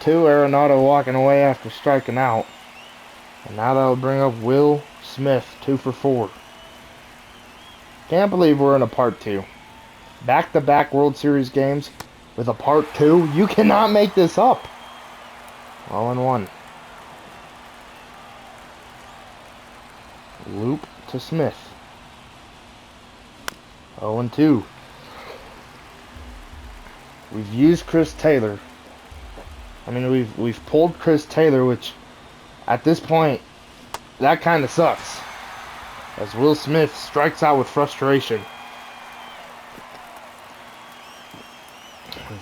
0-2. Arenado walking away after striking out. And now that'll bring up Will Smith, 2 for 4. Can't believe we're in a part 2. Back-to-back World Series games with a part 2. You cannot make this up. 0-1. Loop to Smith. 0-2. We've used Chris Taylor. I mean, we've pulled Chris Taylor, which at this point, that kind of sucks. As Will Smith strikes out with frustration.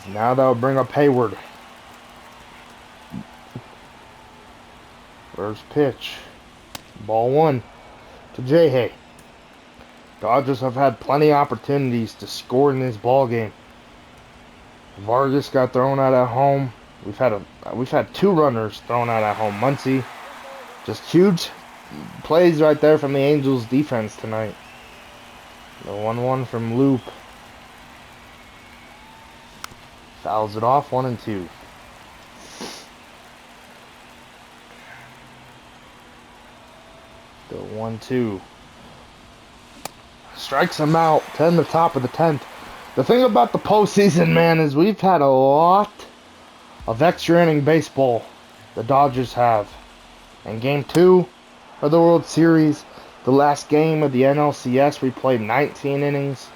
Now that'll bring up Hayward. First pitch. Ball 1 to J-Hay. Dodgers have had plenty of opportunities to score in this ball game. Vargas got thrown out at home. We've had 2 runners thrown out at home. Muncy, just huge plays right there from the Angels defense tonight. The 1-1 from Loop. Fouls it off, 1-2. The 1-2. Strikes him out. 10 the top of the 10th. The thing about the postseason, man, is we've had a lot of extra inning baseball. The Dodgers have. And Game 2 of the World Series, the last game of the NLCS, we played 19 innings.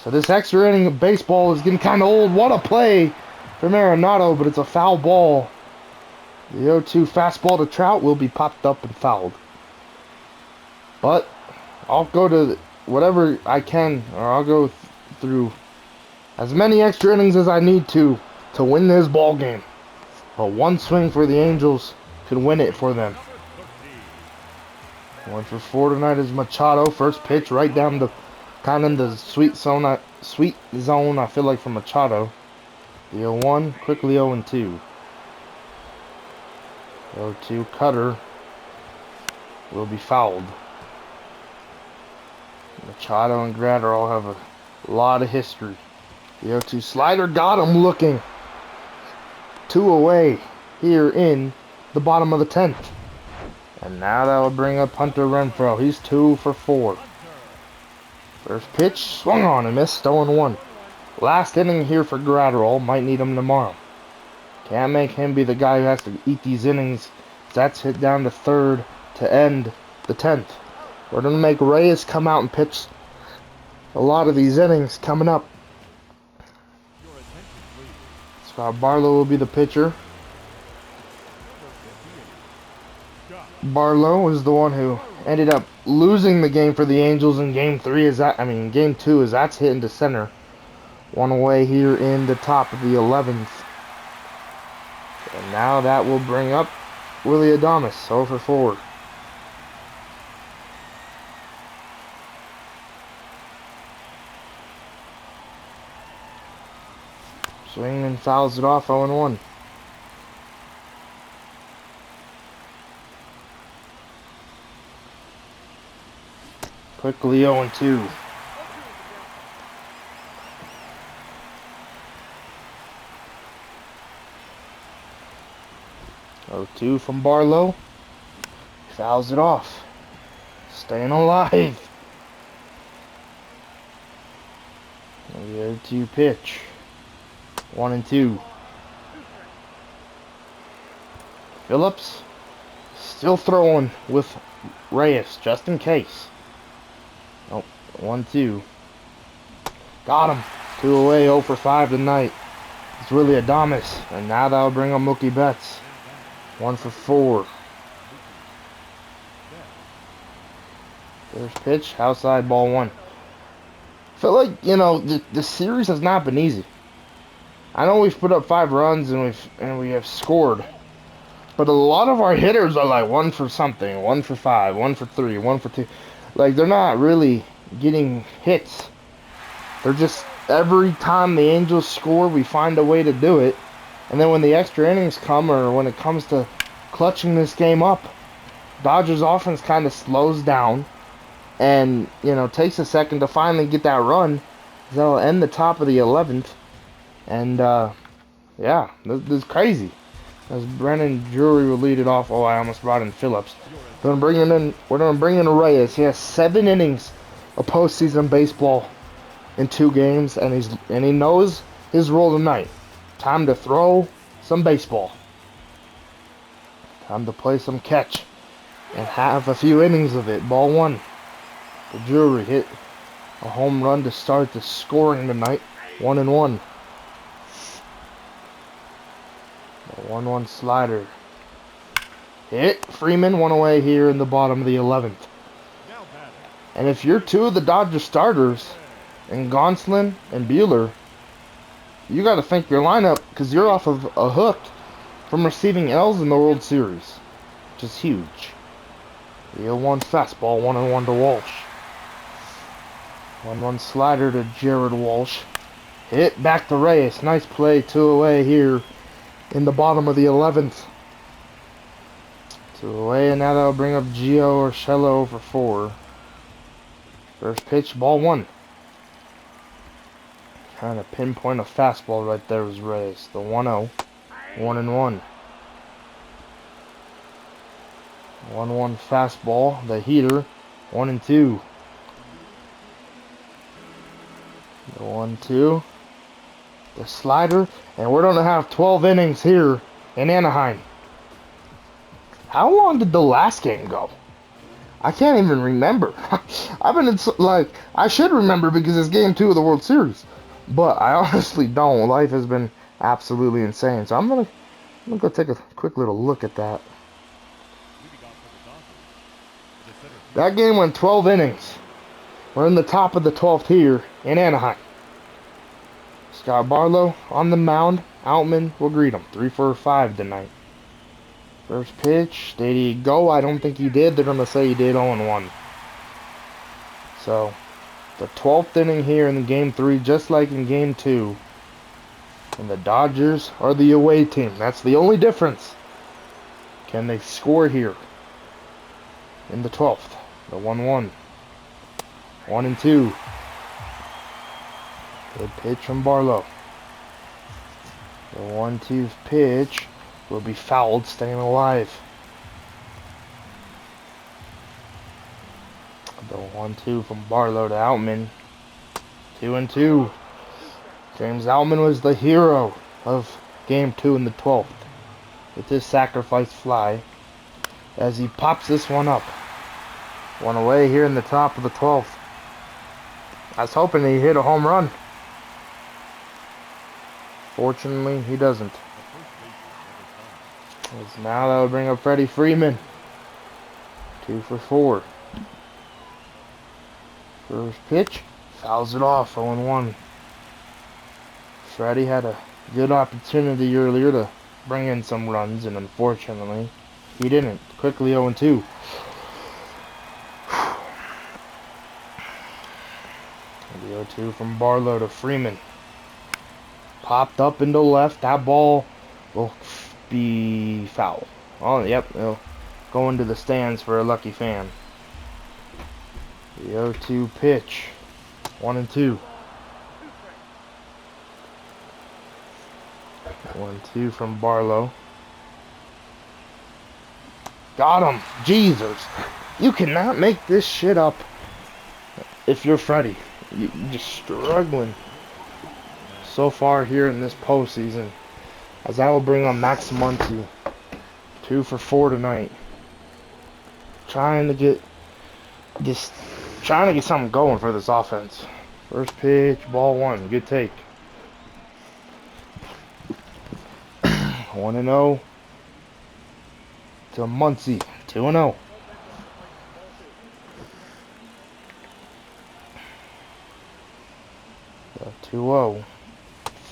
So this extra inning of baseball is getting kind of old. What a play from Arenado, but it's a foul ball. The 0-2 fastball to Trout will be popped up and fouled. But I'll go to whatever I can, or I'll go through as many extra innings as I need to win this ball game. But one swing for the Angels could win it for them. 1 for 4 tonight is Machado. First pitch right down the kind of in the sweet zone. I feel like, for Machado. The 0-1, quickly 0-2. 0-2 cutter will be fouled. Machado and Gratterall have a lot of history. The 0-2 slider got him looking. 2 away here in the bottom of the 10th. And now that will bring up Hunter Renfroe. He's 2 for 4. First pitch, swung on and missed, 0-1. Last inning here for Gratterall. Might need him tomorrow. Can't make him be the guy who has to eat these innings. That's hit down to third to end the 10th. We're going to make Reyes come out and pitch a lot of these innings coming up. Scott Barlow will be the pitcher. Barlow is the one who ended up losing the game for the Angels in Game 2 as that's hit into center. 1 away here in the top of the 11th. And now that will bring up Willy Adames, 0 for 4. Swing and fouls it off, 0-1. Quickly 0-2. Oh, 2 from Barlow. Fouls it off. Staying alive. The 0-2 pitch. 1-2. Phillips still throwing with Reyes just in case. Oh, 1-2. Got him. 2 away, 0 for 5 tonight. It's really Adames. And now that'll bring up Mookie Betts. 1 for 4. First pitch, outside, ball 1. I feel like, the series has not been easy. I know we've put up 5 runs and we have scored. But a lot of our hitters are like 1 for something, 1 for 5, 1 for 3, 1 for 2. Like, they're not really getting hits. They're just, every time the Angels score, we find a way to do it. And then when the extra innings come, or when it comes to clutching this game up, Dodgers offense kind of slows down and, takes a second to finally get that run. They'll end the top of the 11th. And Yeah, this is crazy. As Brennan Drury will lead it off. Oh, I almost brought in Phillips. We're gonna bring in Reyes. He has 7 innings of postseason baseball in 2 games, and he knows his role tonight. Time to throw some baseball. Time to play some catch and have a few innings of it. Ball 1. The Drury hit a home run to start the scoring tonight. 1-1. The 1-1 slider. Hit Freeman, 1 away here in the bottom of the 11th. And if you're 2 of the Dodgers starters, and Gonsolin and Buehler, you got to thank your lineup because you're off of a hook from receiving L's in the World Series, which is huge. The 0-1 fastball, 1-1 to Walsh. 1-1 slider to Jared Walsh. Hit back to Reyes. Nice play, 2 away here in the bottom of the 11th. 2 away, and now that'll bring up Gio Urshela for 4. First pitch, ball 1. Trying to pinpoint a fastball right there was Reyes. The 1-0. 1-1. 1-1 fastball. The heater. 1-2. The 1-2. The slider. And we're going to have 12 innings here in Anaheim. How long did the last game go? I can't even remember. I've been like, I should remember because it's game 2 of the World Series. But I honestly don't. Life has been absolutely insane. So I'm gonna go take a quick little look at that. That game went 12 innings. We're in the top of the 12th here in Anaheim. Scott Barlow on the mound. Outman will greet him. 3 for 5 tonight. First pitch. Did he go? I don't think he did. They're gonna say he did. 0-1. So the 12th inning here in game 3, just like in game 2. And the Dodgers are the away team. That's the only difference. Can they score here in the 12th? The 1-1. 1-2. Good pitch from Barlow. The 1-2 pitch will be fouled, staying alive. The 1-2 from Barlow to Outman. 2-2. James Outman was the hero of game 2 in the 12th with his sacrifice fly as he pops this one up. 1 away here in the top of the 12th. I was hoping he hit a home run. Fortunately, he doesn't. As now that would bring up Freddie Freeman. 2 for 4. First pitch, fouls it off, 0-1. Freddie had a good opportunity earlier to bring in some runs, and unfortunately, he didn't. Quickly 0-2. The 0-2 from Barlow to Freeman. Popped up into left. That ball will be foul. Oh, yep, it'll go into the stands for a lucky fan. The 0-2 pitch. 1-2. 1-2 from Barlow. Got him. Jesus. You cannot make this shit up if you're Freddie. You're just struggling so far here in this postseason. As I will bring on Max Muncy. 2 for 4 tonight. Trying to get something going for this offense. First pitch, ball 1. Good take. 1-0 to Muncy. 2-0. The 2-0.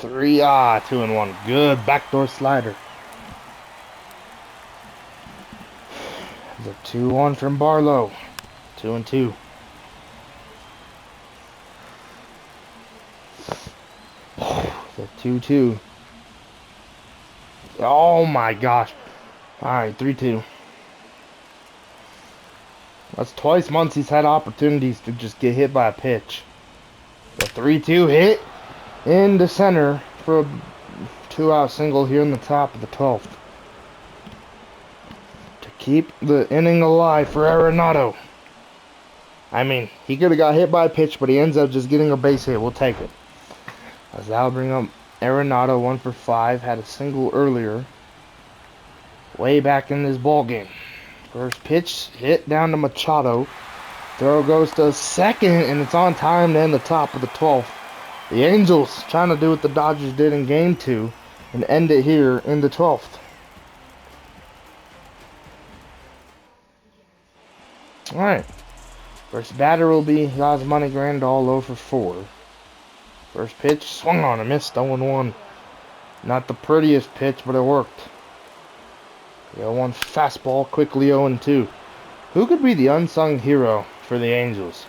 2-1. Good backdoor slider. The 2-1 from Barlow. 2-2. The 2-2. Oh my gosh. Alright, 3-2. That's twice Muncy's had opportunities to just get hit by a pitch. The 3-2 hit into center for a 2-out single here in the top of the 12th to keep the inning alive for Arenado. I mean, he could have got hit by a pitch, but he ends up just getting a base hit. We'll take it. As that'll bring up Arenado 1 for 5. Had a single earlier, way back in this ball game. First pitch hit down to Machado. Throw goes to second, and it's on time to end the top of the 12th. The Angels trying to do what the Dodgers did in Game 2 and end it here in the 12th. Alright. First batter will be Yasmani Grandal, 0 for 4. First pitch, swung on and missed, 0-1. Not the prettiest pitch, but it worked. The 0-1 fastball, quickly 0-2. Who could be the unsung hero for the Angels?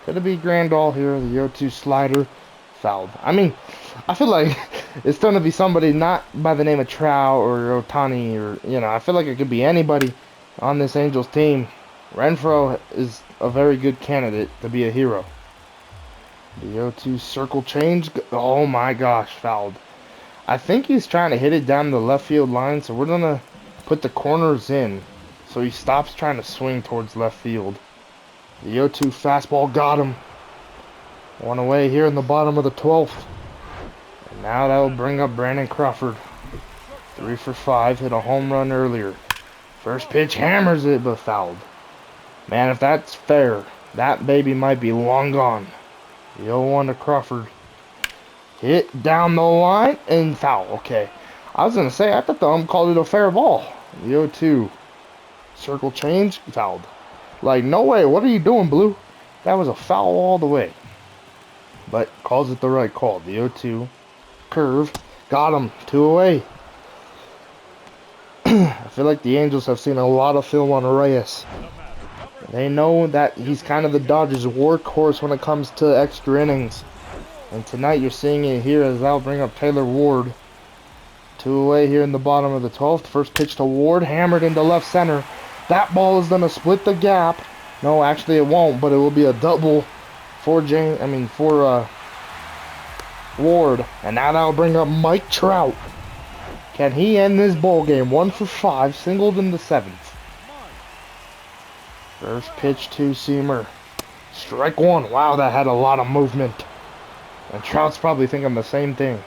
Could it be Grandal here? The 0-2 slider, fouled. I mean, I feel like it's going to be somebody not by the name of Trout or Ohtani or, you know, I feel like it could be anybody on this Angels team. Renfroe is a very good candidate to be a hero. The 0-2 circle change. Oh my gosh, fouled. I think he's trying to hit it down the left field line, so we're going to put the corners in so he stops trying to swing towards left field. The 0-2 fastball got him. One away here in the bottom of the 12th. And now that will bring up Brandon Crawford. 3 for 5, hit a home run earlier. First pitch hammers it, but fouled. Man, if that's fair, that baby might be long gone. The 0-1 to Crawford. Hit down the line and foul. Okay. I was going to say, I thought the ump called it a fair ball. The 0-2. Circle change, fouled. Like, no way. What are you doing, Blue? That was a foul all the way. But calls it the right call. The 0-2. Curve. Got him. 2 away. I feel like the Angels have seen a lot of film on Reyes. They know that he's kind of the Dodgers' workhorse when it comes to extra innings. And tonight you're seeing it here as that'll bring up Taylor Ward. 2 away here in the bottom of the 12th. First pitch to Ward, hammered into left center. That ball is going to split the gap. No, actually it won't, but it will be a double for Ward. And now that'll bring up Mike Trout. Can he end this ball game? 1 for 5, singled in the 7th. First pitch, 2-seamer. Strike 1. Wow, that had a lot of movement. And Trout's probably thinking the same thing.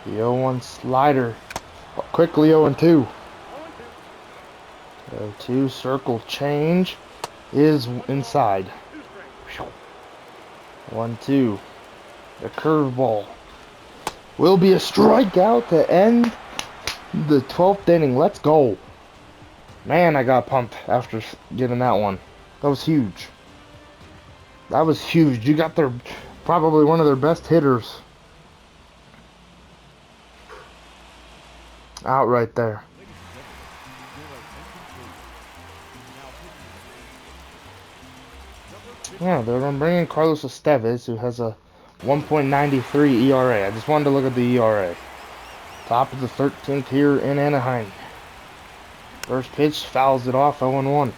The 0-1 slider. Quickly 0-2. 0-2 circle change is inside. 1-2. The curveball will be a strikeout to end the 12th inning. Let's go. Man, I got pumped after getting that one. That was huge. That was huge. You got their probably one of their best hitters out right there. Yeah, they're going to bring in Carlos Estevez, who has a 1.93 ERA. I just wanted to look at the ERA. Top of the 13th here in Anaheim. First pitch, fouls it off, 0-1. I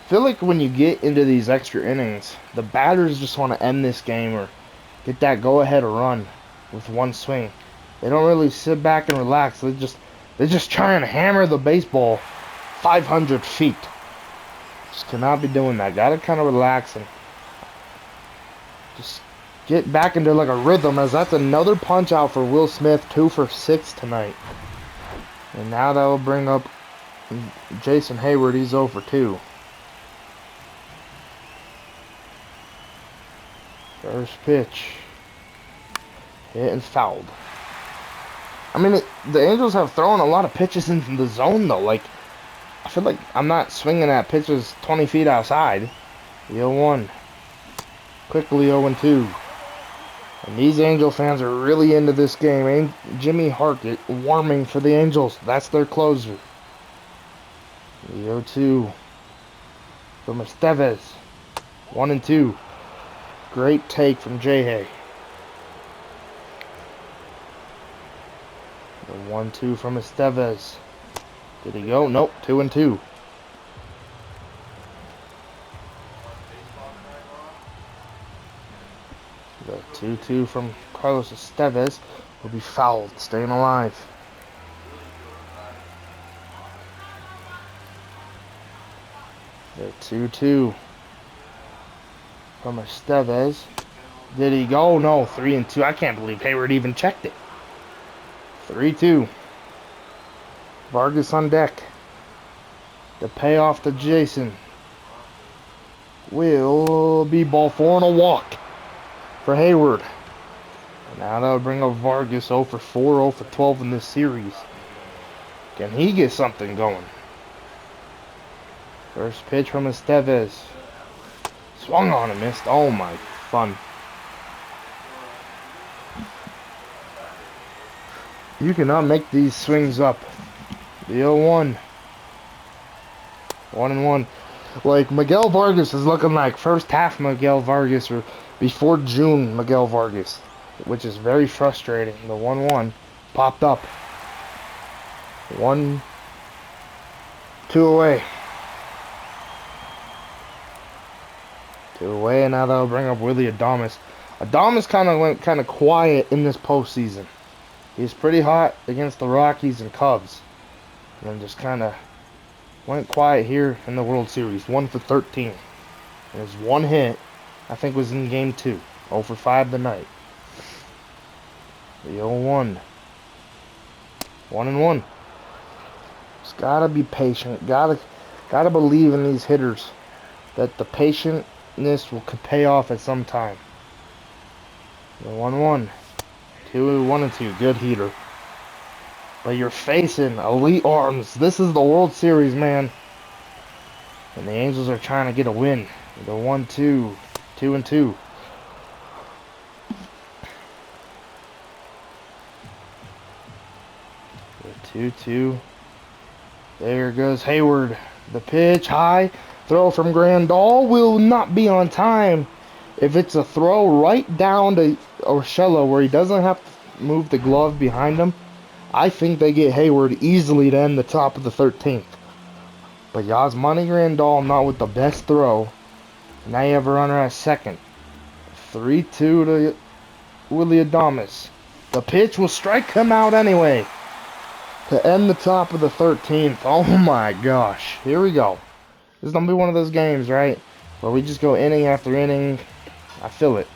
feel like when you get into these extra innings, the batters just want to end this game or get that go-ahead run with one swing. They don't really sit back and relax. They just try and hammer the baseball 500 feet. Just cannot be doing that. Gotta kind of relax and just get back into like a rhythm, as that's another punch out for Will Smith, 2 for 6 tonight. And now that will bring up Jason Hayward. He's 0 for 2. First pitch. Hit and fouled. I mean, the Angels have thrown a lot of pitches in the zone, though. Like, I feel like I'm not swinging at pitches 20 feet outside. The 0-1. Quickly 0-2. And these Angel fans are really into this game. Jimmy Harkett warming for the Angels. That's their closer. The 0-2 from Estevez. 1-2. Great take from J-Hay. The 1-2 from Estevez. Did he go? Nope. 2-2. The 2-2 from Carlos Estevez. will be fouled, staying alive. They're 2-2. From Estevez. Did he go? No, 3-2. I can't believe Hayward even checked it. 3-2. Vargas on deck. The payoff to Jason will be ball 4 and a walk for Hayward. And now that'll bring up Vargas 0 for 4, 0 for 12 in this series. Can he get something going? First pitch from Estevez. Swung on and missed. Oh my fun. You cannot make these swings up. The 0-1. 1-1. Like, Miguel Vargas is looking like first half Miguel Vargas or before June Miguel Vargas, which is very frustrating. The 1-1 popped up. 1-2 away. 2 away, and now that'll bring up Willie Adames. Adames kind of went kind of quiet in this postseason. He's pretty hot against the Rockies and Cubs. And then just kind of went quiet here in the World Series. 1 for 13. And his one hit, I think, was in Game 2. 0 for 5 tonight. The 0-1. 1-1. Just gotta be patient. Gotta believe in these hitters. That the patientness will pay off at some time. The 1-1. 1-2. Good heater. But you're facing elite arms. This is the World Series, man. And the Angels are trying to get a win. The 1-2. 2-2. The 2-2. There goes Hayward. The pitch high. Throw from Grandal will not be on time. If it's a throw right down to Urshela where he doesn't have to move the glove behind him, I think they get Hayward easily to end the top of the 13th. But Yasmani Grandal not with the best throw. Now you have a runner at second. 3-2 to Willie Adames. The pitch will strike him out anyway. To end the top of the 13th. Oh my gosh. Here we go. This is going to be one of those games, right? Where we just go inning after inning. I feel it.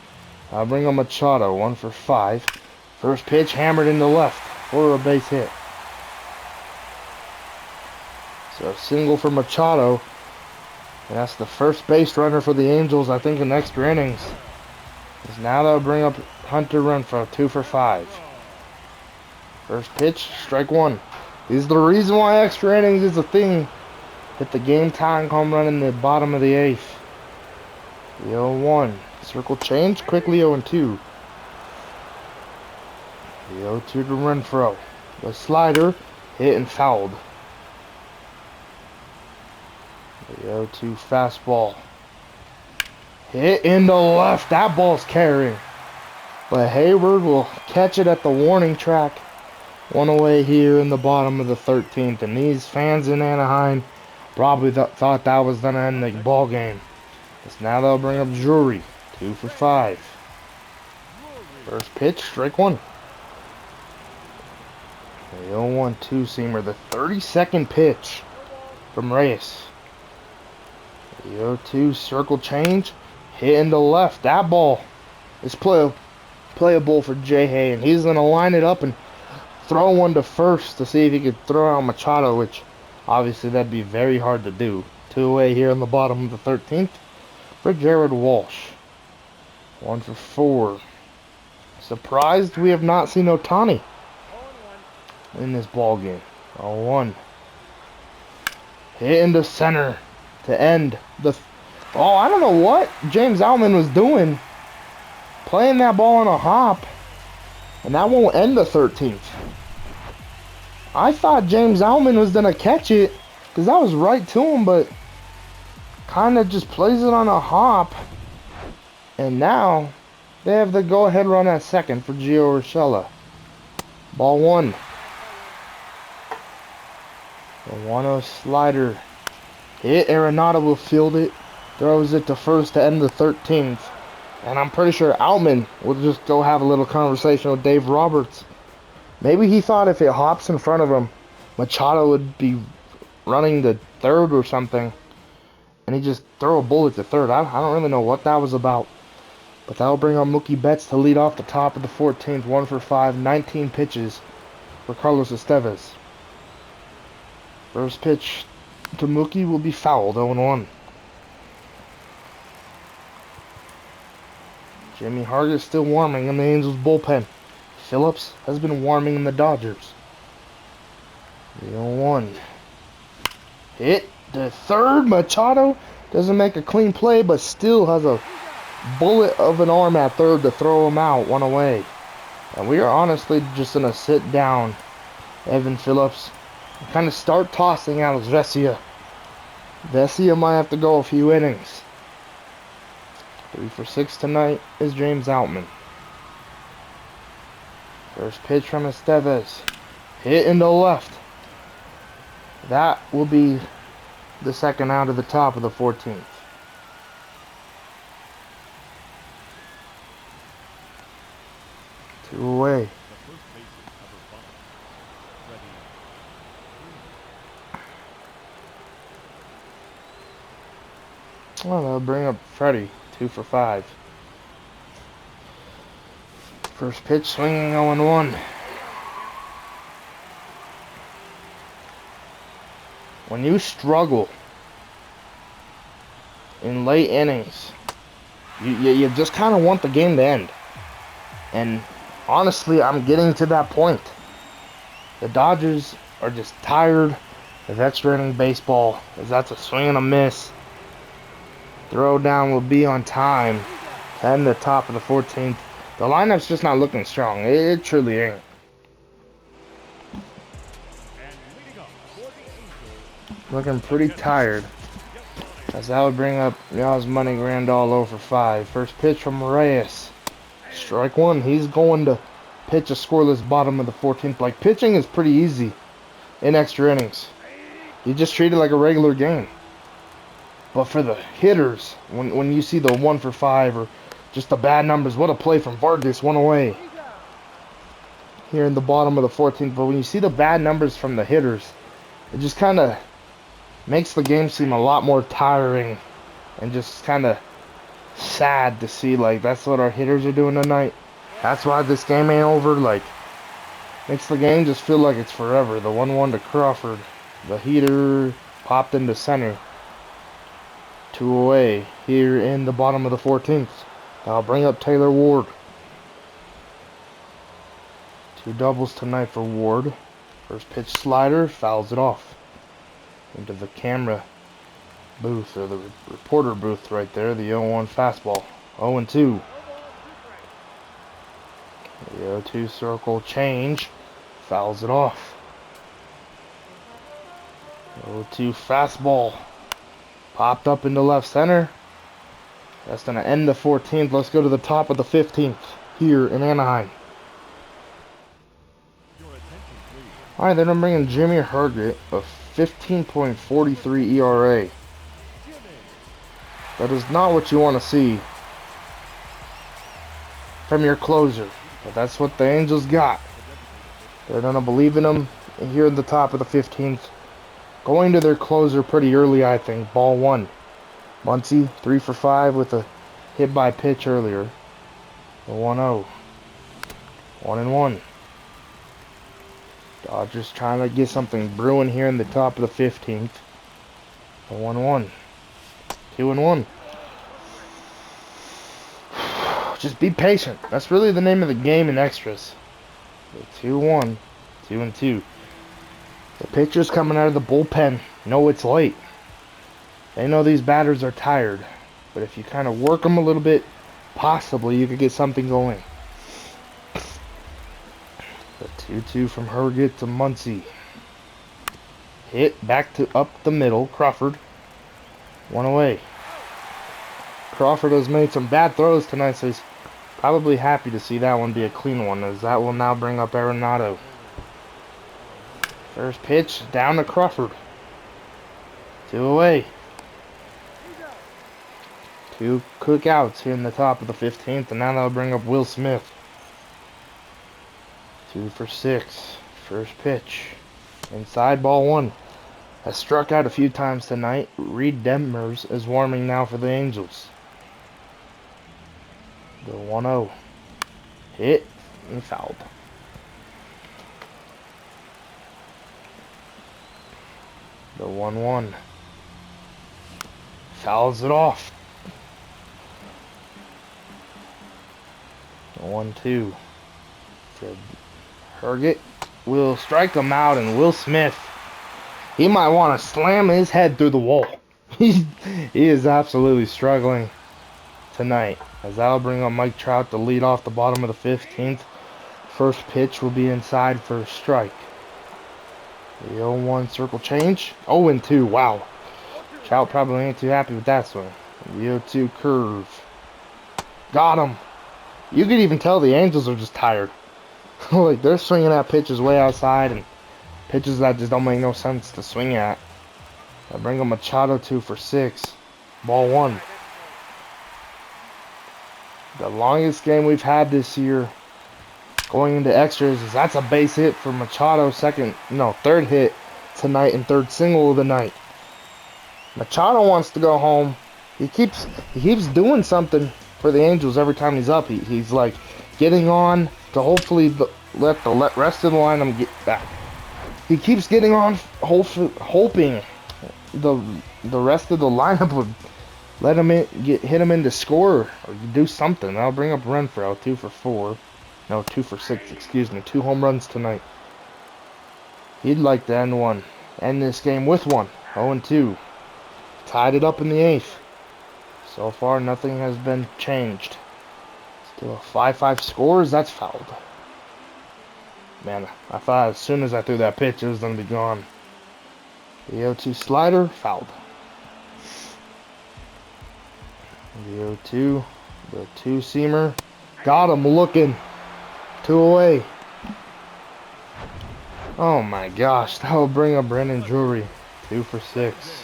I'll bring on Machado. 1 for 5. First pitch hammered into left for a base hit. So a single for Machado. And that's the first base runner for the Angels, I think, in extra innings. Because now they'll bring up Hunter Renfroe. 2 for 5. First pitch, strike 1. This is the reason why extra innings is a thing. Hit the game time home run in the bottom of the 8th. The 0-1. Circle change, quickly 0-2. The 0-2 to Renfroe. The slider, hit and fouled. The 0-2 fastball. Hit into left. That ball's carrying. But Hayward will catch it at the warning track. 1 away here in the bottom of the 13th. And these fans in Anaheim probably thought that was going to end the ball game. Because now they'll bring up Drury. 2 for 5. First pitch, strike 1. The 0-1 two-seamer. The 32nd pitch from Reyes. The 0-2 circle change. Hit into left. That ball is playable for Jay Hay. And he's going to line it up and throw one to first to see if he could throw out Machado, which obviously that'd be very hard to do. 2 away here in the bottom of the 13th for Jared Walsh. 1 for 4. Surprised we have not seen Ohtani in this ball game. 0-1. Hit into center to end the... Oh, I don't know what James Outman was doing. Playing that ball on a hop. And that won't end the 13th. I thought James Outman was going to catch it. Because that was right to him, but... kind of just plays it on a hop. And now... they have the go-ahead run at second for Gio Urshela. Ball 1. The 1-0 slider. Hit. Arenado will field it. Throws it to first to end the 13th. And I'm pretty sure Outman will just go have a little conversation with Dave Roberts Maybe he thought if it hops in front of him, Machado would be running to third or something, and he just throw a bullet to third. I don't really know what that was about. But that'll bring on Mookie Betts to lead off the top of the 14th, 1 for 5, 19 pitches for Carlos Estevez. First pitch to Mookie will be fouled, 0-1. Jimmy Hart is still warming in the Angels bullpen. Phillips has been warming in the Dodgers. 0-1. Hit to third. Machado doesn't make a clean play, but still has a bullet of an arm at third to throw him out, 1 away. And we are honestly just going to sit down Evan Phillips and kind of start tossing out Vesia. Vesia might have to go a few innings. 3 for 6 tonight is James Outman. First pitch from Estevez. Hit into left. That will be the second out of the top of the 14th. Two away. Well, that'll bring up Freddie. 2 for 5. First pitch swinging 0-1. When you struggle in late innings, you just kind of want the game to end. And honestly, I'm getting to that point. The Dodgers are just tired of extra inning baseball, as that's a swing and a miss. Throw down will be on time. And the top of the 14th. The lineup's just not looking strong. It truly ain't. Looking pretty tired. As that would bring up Yaz Money Grandal for 5. First pitch from Reyes. Strike one. He's going to pitch a scoreless bottom of the 14th. Like, pitching is pretty easy in extra innings. You just treat it like a regular game. But for the hitters, when you see the 1 for 5 or just the bad numbers, what a play from Vargas, 1 away. Here in the bottom of the 14th. But when you see the bad numbers from the hitters, it just kind of makes the game seem a lot more tiring and just kind of sad to see, like, that's what our hitters are doing tonight. That's why this game ain't over. Like, makes the game just feel like it's forever. The 1-1 to Crawford. The heater popped into center. 2 away here in the bottom of the 14th. I'll bring up Taylor Ward. 2 doubles tonight for Ward. First pitch slider, fouls it off into the camera booth, or the reporter booth right there. The 0-1 fastball. 0-2. The 0-2 circle change, fouls it off. 0-2 fastball. Popped up into left center. That's going to end the 14th. Let's go to the top of the 15th here in Anaheim. Alright, then I'm bringing Jimmy Herget, a 15.43 ERA. That is not what you want to see from your closer. But that's what the Angels got. They're going to believe in him here at the top of the 15th. Going to their closer pretty early, I think. Ball 1. Muncy, 3 for 5 with a hit by pitch earlier. The 1-0. 1-1. Dodgers trying to get something brewing here in the top of the 15th. The 1-1. 2-1. Just be patient. That's really the name of the game in extras. The 2-1. 2-2. The pitchers coming out of the bullpen know it's late. They know these batters are tired. But if you kind of work them a little bit, possibly you could get something going. The 2-2 from Herget to Muncy. Hit back to up the middle. Crawford. 1 away. Crawford has made some bad throws tonight, so he's probably happy to see that one be a clean one, as that will now bring up Arenado. First pitch down to Crawford. 2 away. 2 quick outs here in the top of the 15th, and now that'll bring up Will Smith. 2 for 6. First pitch. Inside, ball 1. Has struck out a few times tonight. Reed Detmers is warming now for the Angels. The 1-0. Hit and fouled. The 1-1. Fouls it off. The 1-2. Fred Herget will strike him out, and Will Smith, he might want to slam his head through the wall. He is absolutely struggling tonight. As that'll bring up Mike Trout to lead off the bottom of the 15th. First pitch will be inside for a strike. The 0-1 circle change. 0-2. Wow. Trout probably ain't too happy with that swing. The 0-2 curve. Got him. You could even tell the Angels are just tired. Like, they're swinging at pitches way outside and pitches that just don't make no sense to swing at. I bring up Machado 2 for 6. Ball 1. The longest game we've had this year going into extras is that's a base hit for Machado, third hit tonight and third single of the night. Machado wants to go home. He keeps doing something for the Angels every time he's up. He's like getting on to hopefully let the rest of the lineup get back. He keeps getting on, hoping the rest of the lineup would let him hit him in to score or do something. I'll bring up Renfroe, 2 for 4. No, 2 for 6, excuse me. 2 home runs tonight. He'd like to end this game with one. 0-2. Tied it up in the 8th. So far, nothing has been changed. Still a 5-5 scores. That's fouled. Man, I thought as soon as I threw that pitch, it was going to be gone. The 0-2 slider, fouled. The 0-2, the 2-seamer. Got him looking. 2 away. Oh my gosh, that will bring up Brendan Drury. 2 for 6.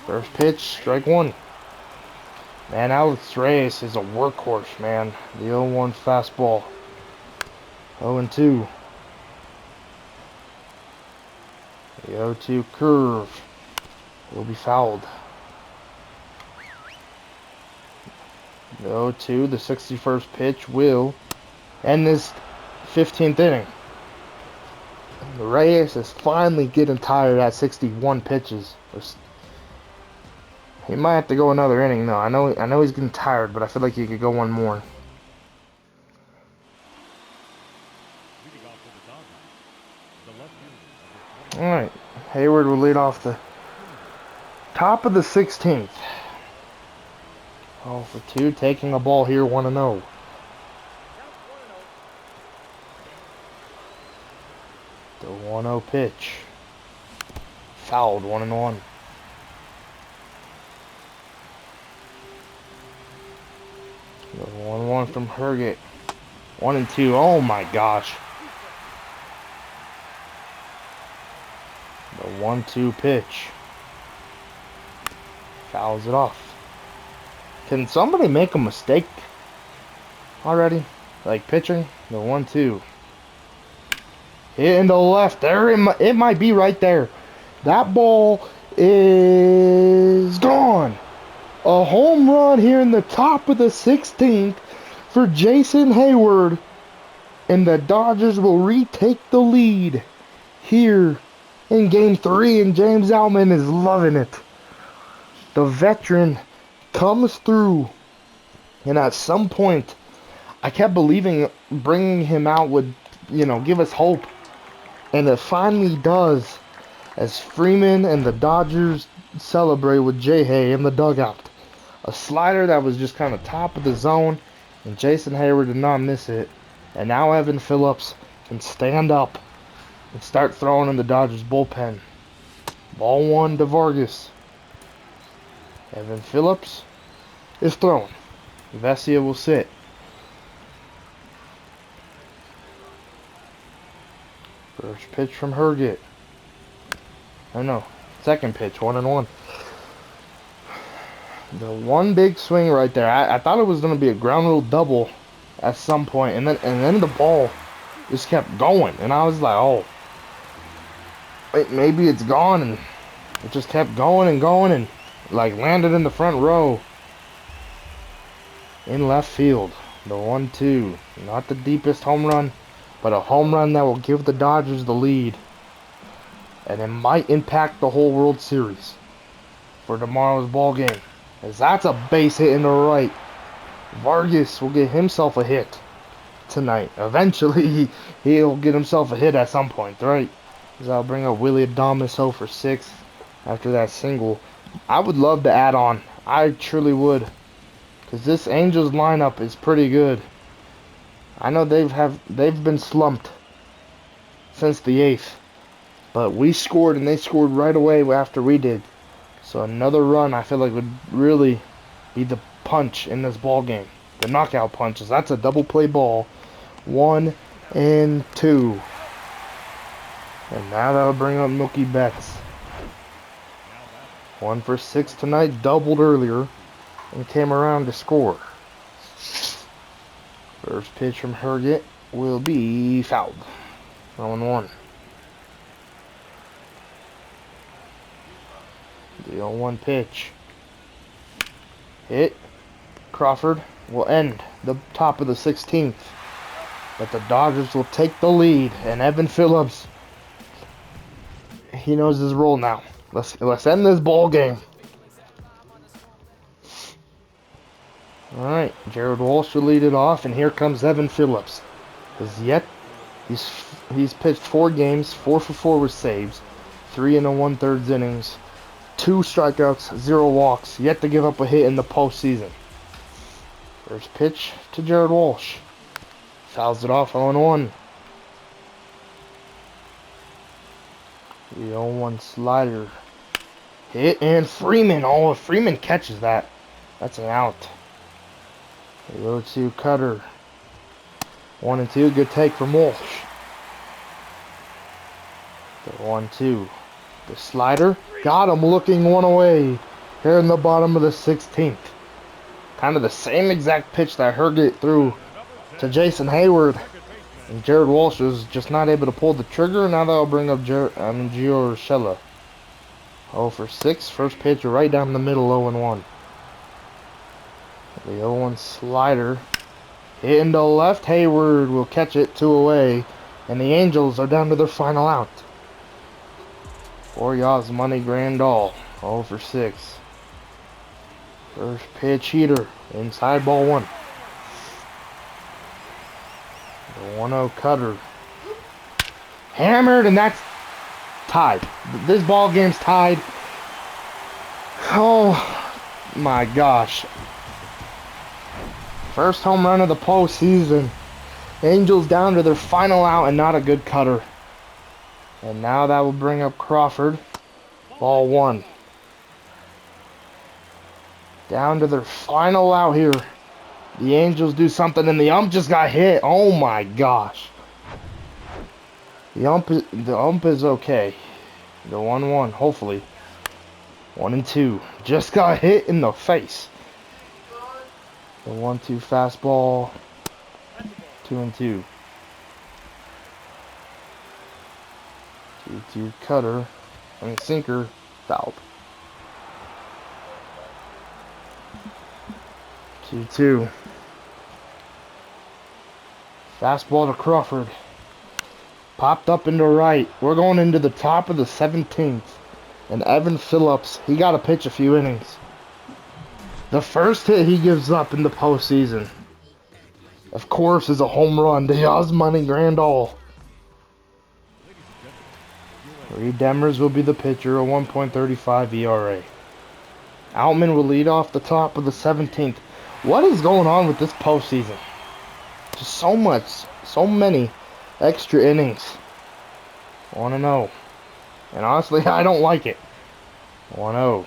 First pitch, strike 1. Man, Alex Reyes is a workhorse, man. The 0-1 fastball. 0-2. The 0-2 curve will be fouled. The 0-2, the 61st pitch will end this 15th inning. The Reyes is finally getting tired at 61 pitches. He might have to go another inning though. I know he's getting tired, but I feel like he could go one more. Alright, Hayward will lead off the top of the 16th. 0 for 2, taking a ball here, 1-0. The 1-0 pitch. Fouled, 1-1. The 1-1 from Herget. 1-2. Oh my gosh. The 1-2 pitch. Fouls it off. Can somebody make a mistake already? Like pitching? The 1-2. Hit in the left. There it might be right there. That ball is gone. A home run here in the top of the 16th for Jason Hayward. And the Dodgers will retake the lead here in Game 3. And James Outman is loving it. The veteran comes through. And at some point, I kept believing bringing him out would, give us hope. And it finally does. As Freeman and the Dodgers celebrate with J-Hay in the dugout. A slider that was just kind of top of the zone, and Jason Hayward did not miss it. And now Evan Phillips can stand up and start throwing in the Dodgers bullpen. Ball 1 to Vargas. Evan Phillips is throwing. Vesia will sit. First pitch from Herget. Oh no, second pitch, 1-1. The one big swing right there. I thought it was going to be a ground rule double at some point, and then the ball just kept going. And I was like, oh, wait, maybe it's gone. And it just kept going and going and like landed in the front row. In left field. The 1-2. Not the deepest home run, but a home run that will give the Dodgers the lead. And it might impact the whole World Series for tomorrow's ball game. As that's a base hit in the right. Vargas will get himself a hit tonight. Eventually, he'll get himself a hit at some point, right? Because I'll bring up Willie Adames 0 for 6 after that single. I would love to add on. I truly would. Because this Angels lineup is pretty good. I know they've been slumped since the 8th. But we scored and they scored right away after we did. So another run I feel like would really be the punch in this ball game. The knockout punches. That's a double play ball. 1 and 2. And now that'll bring up Mookie Betts. 1 for 6 tonight. Doubled earlier. And came around to score. First pitch from Herget will be fouled. 0-1. The 0-1 pitch. Hit. Crawford will end the top of the 16th. But the Dodgers will take the lead. And Evan Phillips, he knows his role now. Let's end this ball game. Alright, Jared Walsh will lead it off, and here comes Evan Phillips. As yet, he's pitched 4 games, 4 for 4 with saves, 3 1/3 innings, 2 strikeouts, 0 walks, yet to give up a hit in the postseason. First pitch to Jared Walsh. Fouls it off 0-1. The 0-1 slider. Hit, and Freeman. Oh, if Freeman catches that, that's an out. The 0-2 cutter. 1 and 2. Good take from Walsh. The 1-2. The slider. Got him looking one away. Here in the bottom of the 16th. Kind of the same exact pitch that Herget threw to Jason Hayward. And Jared Walsh was just not able to pull the trigger. Now that'll bring up Gio Urshela. 0 for 6. First pitch right down the middle, 0-1. The 0-1 slider. Hit into left. Hayward will catch it 2 away. And the Angels are down to their final out. For Yasmani Grandal. 0 for 6. First pitch heater. Inside ball 1. The 1-0 cutter. Hammered, and that's tied. This ball game's tied. Oh my gosh. First home run of the postseason. Angels down to their final out, and not a good cutter. And now that will bring up Crawford. Ball 1. Down to their final out here. The Angels do something, and the ump just got hit. Oh my gosh. The ump is okay. The 1-1, hopefully. 1 and 2. Just got hit in the face. The 1-2 fastball. 2 and 2. 2-2 cutter. Sinker. Fouled. 2-2. Fastball to Crawford. Popped up into right. We're going into the top of the 17th. And Evan Phillips, he got to pitch a few innings. The first hit he gives up in the postseason, of course, is a home run to Yasmani Grandal. Reed Demers will be the pitcher, a 1.35 ERA. Outman will lead off the top of the 17th. What is going on with this postseason? Just so many extra innings. 1-0. And honestly, I don't like it. 1-0.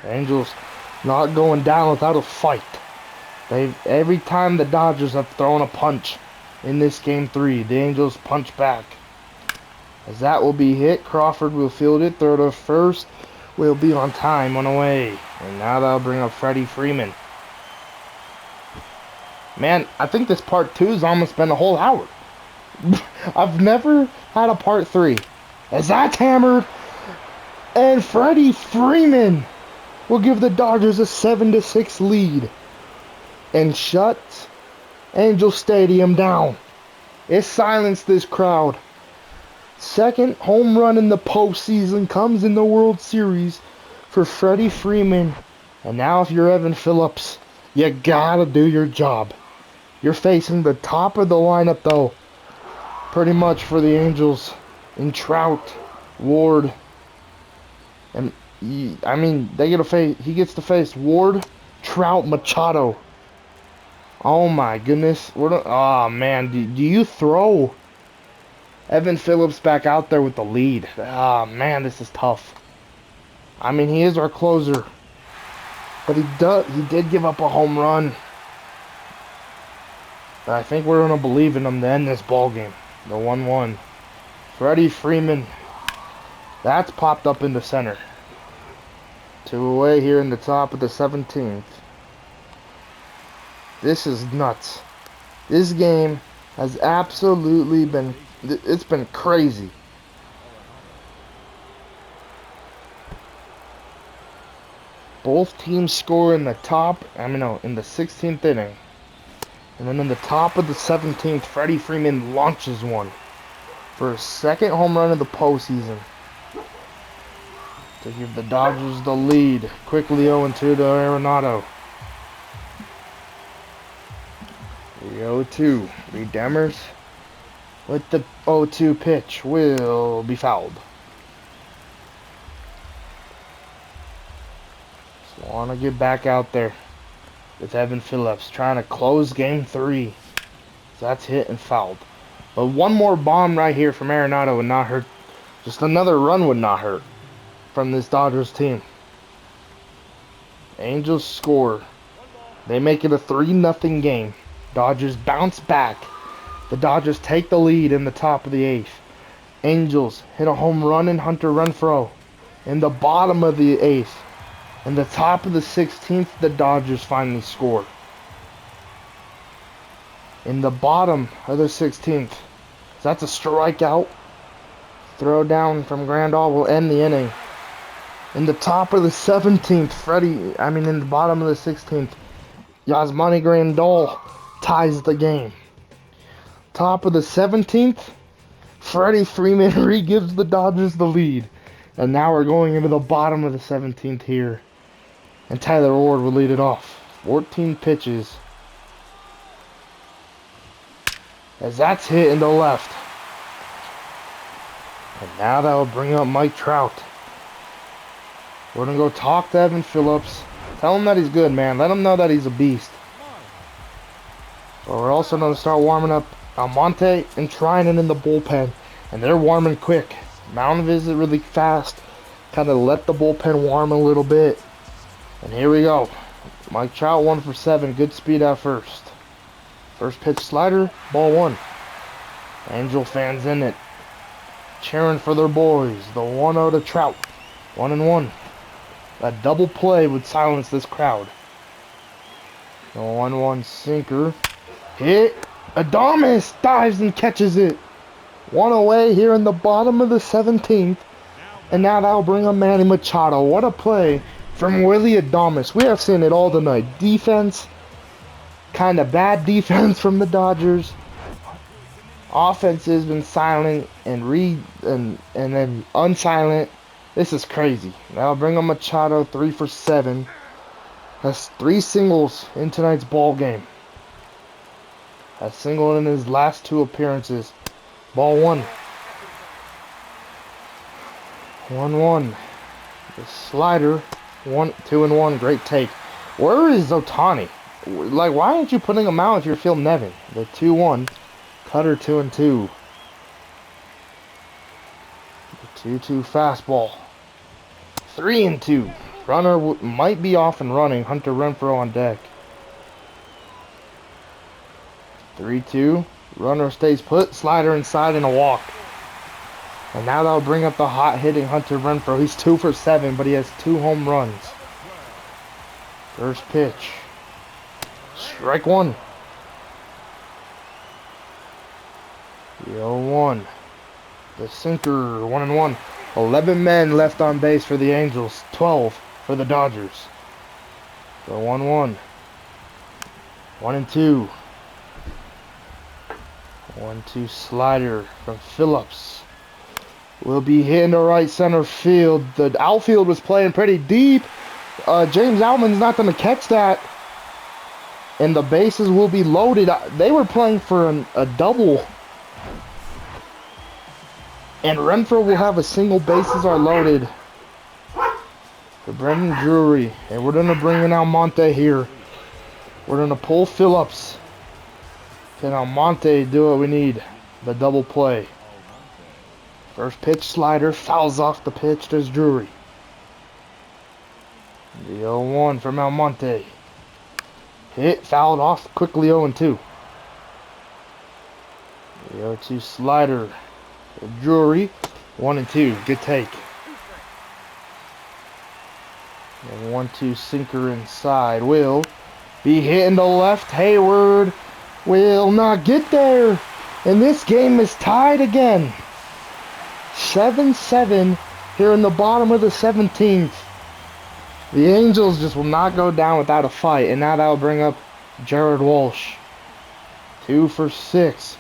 Angels not going down without a fight. Every time the Dodgers have thrown a punch in this game 3, the Angels punch back. As that will be hit, Crawford will field it. Throw to first will be on time, 1 away. And now that'll bring up Freddie Freeman. Man, I think this part 2's almost been a whole hour. I've never had a part 3. As that's hammered, and Freddie Freeman will give the Dodgers a 7-6 lead and shuts Angel Stadium down. It silenced this crowd. Second home run in the postseason comes in the World Series for Freddie Freeman. And now if you're Evan Phillips, you gotta do your job. You're facing the top of the lineup though, pretty much for the Angels, in Trout, Ward, and he gets to face Ward, Trout, Machado. Oh my goodness. Oh man, do you throw Evan Phillips back out there with the lead? Oh man, this is tough. I mean, he is our closer, but he did give up a home run. But I think we're gonna believe in him to end this ball game. The 1-1. Freddie Freeman. That's popped up into center. 2 away here in the top of the 17th. This is nuts. This game has absolutely been, it's been crazy. Both teams score in the in the 16th inning. And then in the top of the 17th, Freddie Freeman launches one for his second home run of the postseason to give the Dodgers the lead. Quickly 0-2 to Arenado. The 0-2. Reed Demers with the 0-2 pitch will be fouled. So want to get back out there with Evan Phillips trying to close game 3. So that's hit and fouled. But one more bomb right here from Arenado would not hurt. Just another run would not hurt from this Dodgers team. Angels score. They make it a 3-0 game. Dodgers bounce back. The Dodgers take the lead in the top of the 8th. Angels hit a home run in Hunter Renfroe in the bottom of the 8th. In the top of the 16th, the Dodgers finally score. In the bottom of the 16th, that's a strikeout. Throw down from Grandal will end the inning. In the top of the 17th, in the bottom of the 16th, Yasmani Grandal ties the game. Top of the 17th, Freddie Freeman re-gives the Dodgers the lead. And now we're going into the bottom of the 17th here. And Tyler Ward will lead it off. 14 pitches. As that's hit in the left. And now that will bring up Mike Trout. We're going to go talk to Evan Phillips. Tell him that he's good, man. Let him know that he's a beast. But we're also going to start warming up Almonte and Trinan in the bullpen. And they're warming quick. Mound visit really fast. Kind of let the bullpen warm a little bit. And here we go. Mike Trout 1 for 7. Good speed at first. First pitch slider. Ball 1. Angel fans in it. Cheering for their boys. The 1-0 to Trout. 1-1. That double play would silence this crowd. The 1-1 sinker. Hit. Adames dives and catches it. 1 away here in the bottom of the 17th. And now that'll bring up Manny Machado. What a play from Willy Adames. We have seen it all tonight. Defense. Kind of bad defense from the Dodgers. Offense has been silent and then unsilent. This is crazy. That'll bring up Machado 3 for 7. That's 3 singles in tonight's ball game. Has singled in his last 2 appearances. Ball 1. 1-1. The slider. 2-1. Great take. Where is Ohtani? Like, why aren't you putting him out if you're Phil Nevin? The 2-1. Cutter 2-2. The 2-2 fastball. 3-2. Runner might be off and running. Hunter Renfroe on deck. 3-2. Runner stays put. Slider inside and a walk. And now that'll bring up the hot hitting Hunter Renfroe. He's 2 for 7, but he has 2 home runs. First pitch. Strike 1. The 0-1. The sinker, 1-1. 11 men left on base for the Angels, 12 for the Dodgers. The 1-1. 1-2. 1-2 slider from Phillips. Will be hitting the right center field. The outfield was playing pretty deep. James Outman's not going to catch that. And the bases will be loaded. They were playing for a double. And Renfroe will have a single, bases are loaded for Brendan Drury. And we're going to bring in Almonte here. We're going to pull Phillips. Can Almonte do what we need? The double play. First pitch slider, fouls off the pitch. There's Drury. The 0-1 from Almonte. Hit, fouled off, quickly 0-2. The 0-2 slider. Drury, 1-2, good take. The 1-2 sinker inside will be hitting the left. Hayward will not get there. And this game is tied again. 7-7 here in the bottom of the 17th. The Angels just will not go down without a fight. And now that will bring up Jared Walsh. 2 for 6.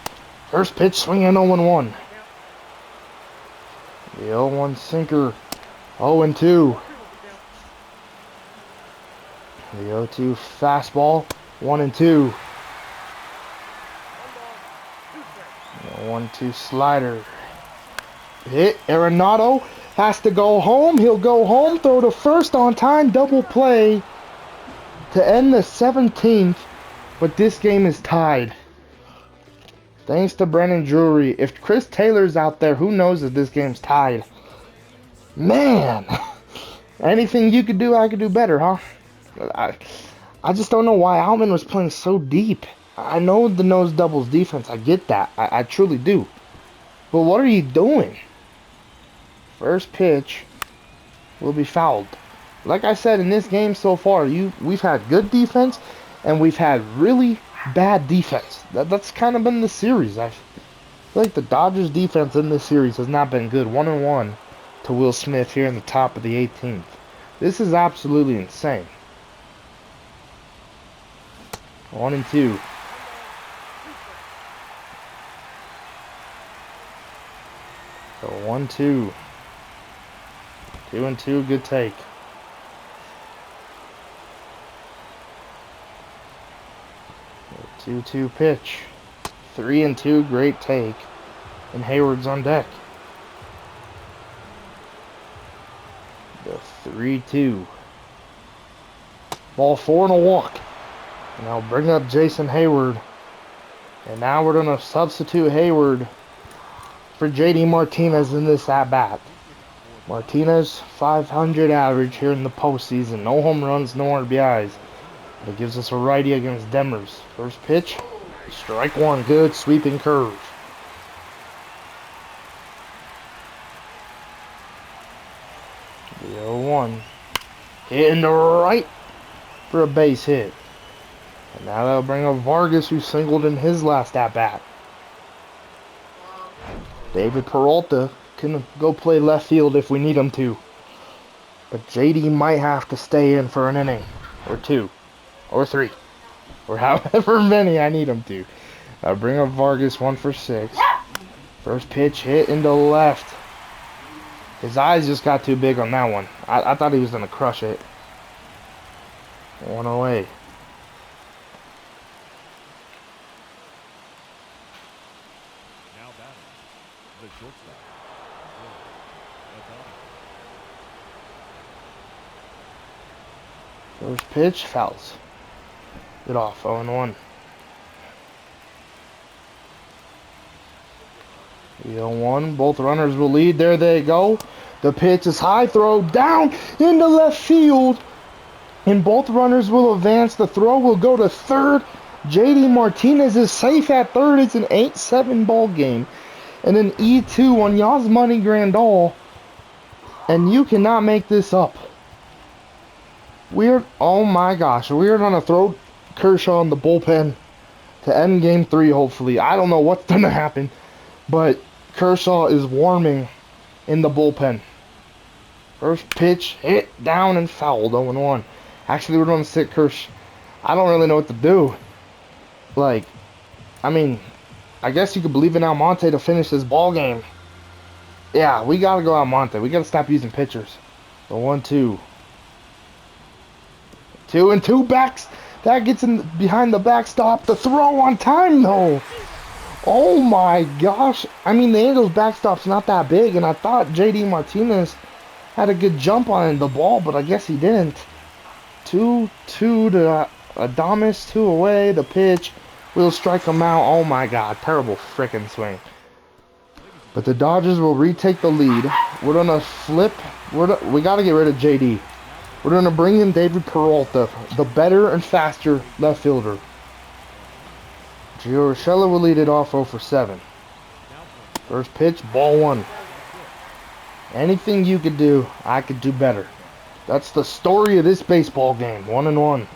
First pitch swinging 0-1. The 0-1 sinker. 0-2. The 0-2 fastball. 1-2. The 1-2 slider. Hit. Arenado has to go home. He'll go home. Throw to first on time. Double play to end the 17th. But this game is tied. Thanks to Brendan Drury. If Chris Taylor's out there, who knows if this game's tied? Man. Anything you could do, I could do better, huh? I just don't know why Outman was playing so deep. I know the nose doubles defense. I get that. I truly do. But what are you doing? First pitch will be fouled. Like I said, in this game so far, we've had good defense and we've had really bad defense. That's kind of been the series. I feel like the Dodgers defense in this series has not been good. 1-1 to Will Smith here in the top of the 18th. This is absolutely insane. 1-2. So 1-2. 2-2, good take. 2-2 pitch. 3-2, great take. And Hayward's on deck. The 3-2. Ball 4 and a walk. And I'll bring up Jason Hayward. And now we're going to substitute Hayward for JD Martinez in this at-bat. Martinez, 500 average here in the postseason. No home runs, no RBIs. But it gives us a righty against Demers. First pitch, strike one, good sweeping curve. The 0-1. Hitting the right for a base hit. And now that'll bring up Vargas, who singled in his last at-bat. David Peralta can go play left field if we need him to. But JD might have to stay in for an inning. Or 2. Or 3. Or however many I need him to. I'll bring up Vargas, 1 for 6. First pitch hit into left. His eyes just got too big on that one. I thought he was going to crush it. 1 away. First pitch, fouls. Get off, 0-1. The 0-1, both runners will lead. There they go. The pitch is high, throw down into left field. And both runners will advance. The throw will go to third. JD Martinez is safe at third. It's an 8-7 ball game. And an E2 on Yasmani Grandal. And you cannot make this up. Oh my gosh, we're gonna throw Kershaw in the bullpen to end game 3, hopefully. I don't know what's gonna happen, But Kershaw is warming in the bullpen. First pitch, hit, down, and fouled, 0-1. Actually, we're going to sit Kershaw. I don't really know what to do. Like, I mean, I guess you could believe in Almonte to finish this ball game. Yeah, we got to go Almonte. We got to stop using pitchers. The 1-2. 2-2 backs. That gets in behind the backstop. The throw on time, though. Oh, my gosh. I mean, the Angels' backstop's not that big, and I thought J.D. Martinez had a good jump on the ball, but I guess he didn't. 2-2 to Adames, 2 away. The pitch. We'll strike him out. Oh, my God. Terrible freaking swing. But the Dodgers will retake the lead. We're going to flip. We got to get rid of J.D. We're going to bring in David Peralta, the better and faster left fielder. Gio Urshela will lead it off 0-for-7. First pitch, ball 1. Anything you could do, I could do better. That's the story of this baseball game. 1-1.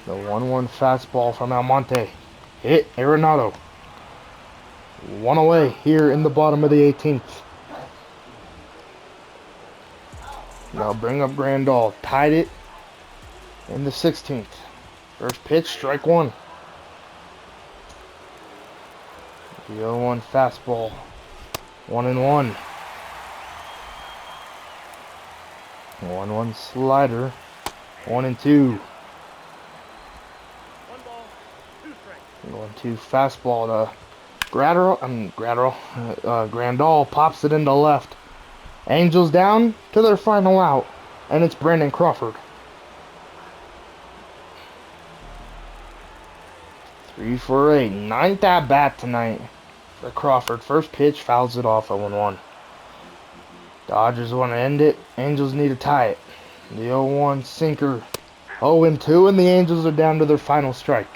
The 1-1 fastball from Almonte. Hit Arenado. 1 away here in the bottom of the 18th. Now bring up Grandal. Tied it in the 16th. First pitch, strike 1. The 0-1 fastball. 1-1. 1-1 slider. 1-2. 1-2 fastball to Grandal pops it into left. Angels down to their final out, and it's Brandon Crawford. 3 for 8. 9th at bat tonight for Crawford. First pitch, fouls it off 0-1. Dodgers want to end it. Angels need to tie it. The 0-1 sinker. 0-2, and the Angels are down to their final strike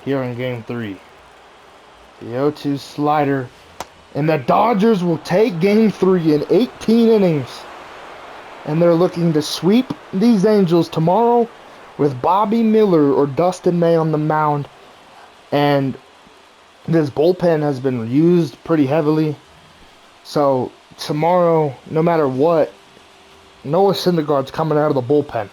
here in Game 3. The 0-2 slider. And the Dodgers will take Game 3 in 18 innings. And they're looking to sweep these Angels tomorrow with Bobby Miller or Dustin May on the mound. And this bullpen has been used pretty heavily. So tomorrow, no matter what, Noah Syndergaard's coming out of the bullpen.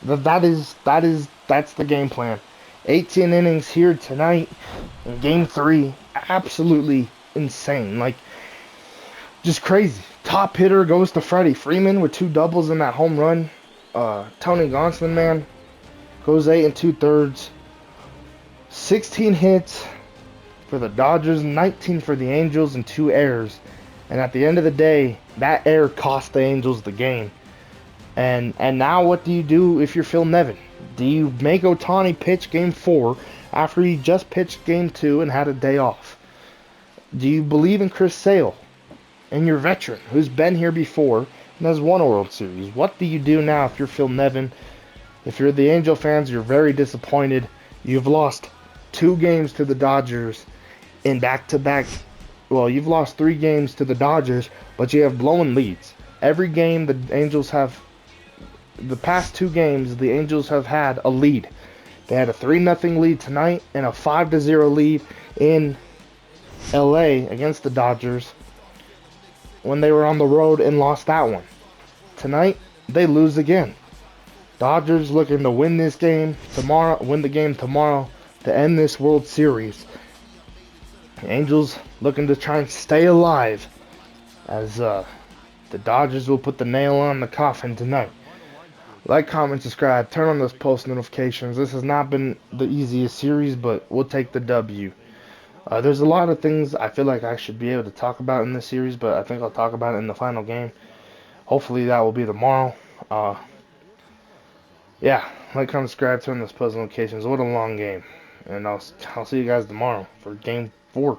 That's the game plan. 18 innings here tonight in Game 3. Absolutely insane. Like, just crazy. Top hitter goes to Freddie Freeman with 2 doubles in that home run. Tony Gonsolin, man, goes 8 2/3. 16 hits for the Dodgers, 19 for the Angels, and 2 errors. And at the end of the day, that error cost the Angels the game. And now what do you do if you're Phil Nevin? Do you make Ohtani pitch Game 4 after he just pitched Game 2 and had a day off? Do you believe in Chris Sale and your veteran who's been here before and has won a World Series? What do you do now if you're Phil Nevin? If you're the Angel fans, you're very disappointed. You've lost 2 games to the Dodgers in back-to-back. Well, you've lost 3 games to the Dodgers, but you have blown leads. Every game the Angels have, the past 2 games, the Angels have had a lead. They had a 3-0 lead tonight and a 5-0 lead in LA against the Dodgers when they were on the road and lost that one. Tonight, they lose again. Dodgers looking to win this game tomorrow, win the game tomorrow to end this World Series. Angels looking to try and stay alive as the Dodgers will put the nail on the coffin tonight. Like, comment, subscribe, turn on those post notifications. This has not been the easiest series, but we'll take the W. There's a lot of things I feel like I should be able to talk about in this series, but I think I'll talk about it in the final game. Hopefully that will be tomorrow. Yeah, like, comment, subscribe, turn on those post notifications. What a long game. And I'll see you guys tomorrow for Game 4.